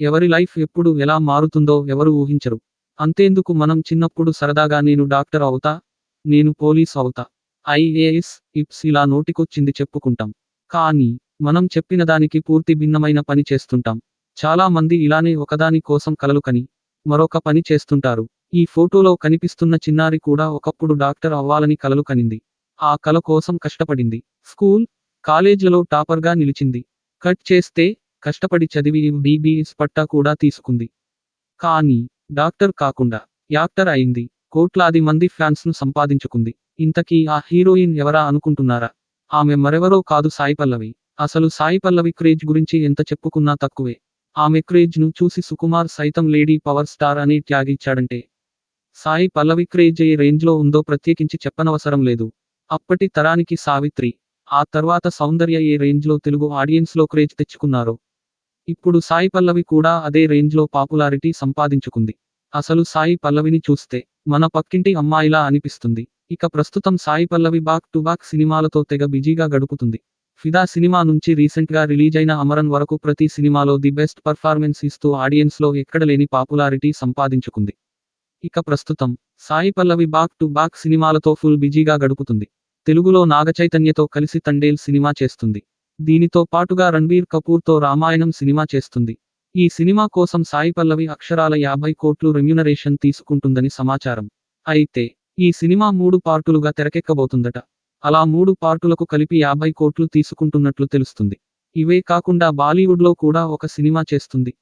ఎవరి లైఫ్ ఎప్పుడు ఎలా మారుతుందో ఎవరు ఊహించరు. అంతేందుకు మనం చిన్నప్పుడు సరదాగా నేను డాక్టర్ అవుతా, నేను పోలీస్ అవుతా, ఐఏఎస్, ఇప్స్ ఇలా నోటికొచ్చింది చెప్పుకుంటాం. కానీ మనం చెప్పిన దానికి పూర్తి భిన్నమైన పని చేస్తుంటాం. చాలా మంది ఇలానే ఒకదాని కోసం కలలు కని మరొక పని చేస్తుంటారు. ఈ ఫోటోలో కనిపిస్తున్న చిన్నారి కూడా ఒకప్పుడు డాక్టర్ అవ్వాలని కలలు కనింది. ఆ కల కోసం కష్టపడింది. స్కూల్, కాలేజ్లలో టాపర్గా నిలిచింది. కట్ చేస్తే కష్టపడి చదివి ఎంబీబీఎస్ పట్టా కూడా తీసుకుంది. కానీ డాక్టర్ కాకుండా యాక్టర్ అయింది. కోట్లాది మంది ఫ్యాన్స్ను సంపాదించుకుంది. ఇంతకీ ఆ హీరోయిన్ ఎవరా అనుకుంటున్నారా? ఆమె మరెవరో కాదు సాయి పల్లవి. అసలు సాయి పల్లవి క్రేజ్ గురించి ఎంత చెప్పుకున్నా తక్కువే. ఆమె క్రేజ్ను చూసి సుకుమార్ సైతం లేడీ పవర్ స్టార్ అని ట్యాగ్ ఇచ్చాడంటే సాయి పల్లవి క్రేజ్ ఏ రేంజ్లో ఉందో ప్రత్యేకించి చెప్పనవసరం లేదు. అప్పటి తరానికి సావిత్రి, ఆ తర్వాత సౌందర్య ఏ రేంజ్లో తెలుగు ఆడియన్స్లో క్రేజ్ తెచ్చుకున్నారో ఇప్పుడు సాయి పల్లవి కూడా అదే రేంజ్లో పాపులారిటీ సంపాదించుకుంది. అసలు సాయి పల్లవిని చూస్తే మన పక్కింటి అమ్మాయిలా అనిపిస్తుంది. ఇక ప్రస్తుతం Sai Pallavi back to back సినిమాలతో తెగ బిజీగా గడుపుతుంది. ఫిదా సినిమా నుంచి రీసెంట్గా రిలీజైన అమరన్ వరకు ప్రతి సినిమాలో ది బెస్ట్ పర్ఫార్మెన్స్ ఇస్తూ ఆడియన్స్లో ఎక్కడలేని పాపులారిటీ సంపాదించుకుంది. ఇక ప్రస్తుతం Sai Pallavi back to back సినిమాలతో ఫుల్ బిజీగా గడుపుతుంది. తెలుగులో నాగచైతన్యతో కలిసి తండేల్ సినిమా చేస్తుంది. దీనితో పాటుగా రణ్బీర్ కపూర్తో రామాయణం సినిమా చేస్తుంది. ఈ సినిమా కోసం సాయి పల్లవి అక్షరాల 50 కోట్లు రెమ్యునరేషన్ తీసుకుంటుందని సమాచారం. అయితే ఈ సినిమా 3 పార్టులుగా తెరకెక్కబోతుందట. అలా 3 పార్టులకు కలిపి 50 కోట్లు తీసుకుంటున్నట్లు తెలుస్తుంది. ఇవే కాకుండా బాలీవుడ్లో కూడా ఒక సినిమా చేస్తుంది.